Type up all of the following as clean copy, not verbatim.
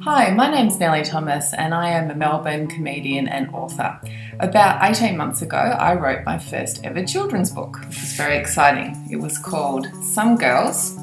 Hi, my name's Nellie Thomas and I am a Melbourne comedian and author. About 18 months ago, I wrote my first ever children's book, which was very exciting. It was called Some Girls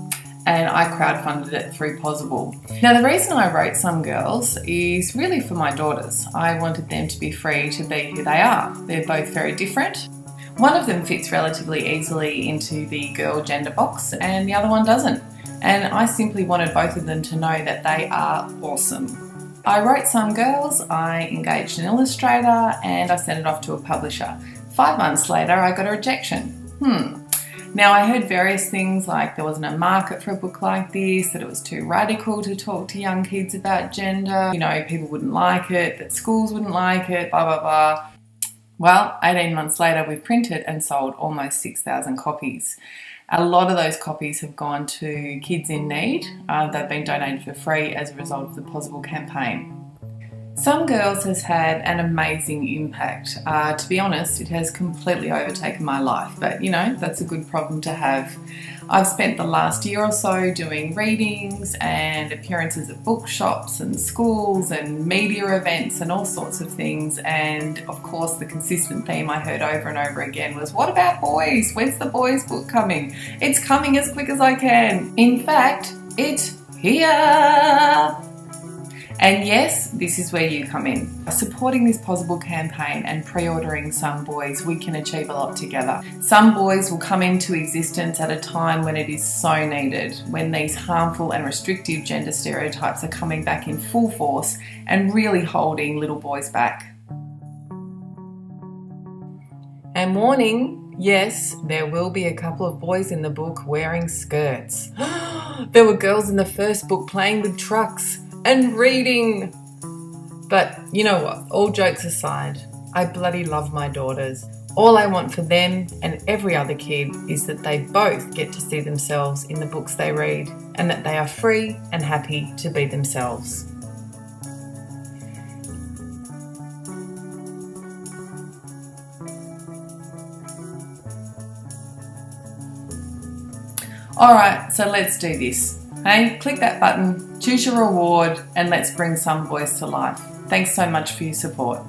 and I crowdfunded it through Pozible. Now, the reason I wrote Some Girls is really for my daughters. I wanted them to be free to be who they are. They're both very different. One of them fits relatively easily into the girl gender box and the other one doesn't. And I simply wanted both of them to know that they are awesome. I wrote Some Girls, I engaged an illustrator, and I sent it off to a publisher. 5 months later, I got a rejection. Now, I heard various things like there wasn't a market for a book like this, that it was too radical to talk to young kids about gender, people wouldn't like it, that schools wouldn't like it, blah, blah, blah. Well, 18 months later, we've printed and sold almost 6,000 copies. A lot of those copies have gone to kids in need. They've been donated for free as a result of the Pozible campaign. Some Girls has had an amazing impact. To be honest, it has completely overtaken my life, but that's a good problem to have. I've spent the last year or so doing readings and appearances at bookshops and schools and media events and all sorts of things, and of course the consistent theme I heard over and over again was, what about boys? When's the boys book coming? It's coming as quick as I can. In fact, it's here. And yes, this is where you come in. By supporting this Pozible campaign and pre-ordering Some Boys, we can achieve a lot together. Some Boys will come into existence at a time when it is so needed, when these harmful and restrictive gender stereotypes are coming back in full force and really holding little boys back. And warning, yes, there will be a couple of boys in the book wearing skirts. There were girls in the first book playing with trucks and reading. But you know what? All jokes aside, I bloody love my daughters. All I want for them and every other kid is that they both get to see themselves in the books they read and that they are free and happy to be themselves. Alright, so let's do this. Hey, click that button, choose your reward, and let's bring Some Boys to life. Thanks so much for your support.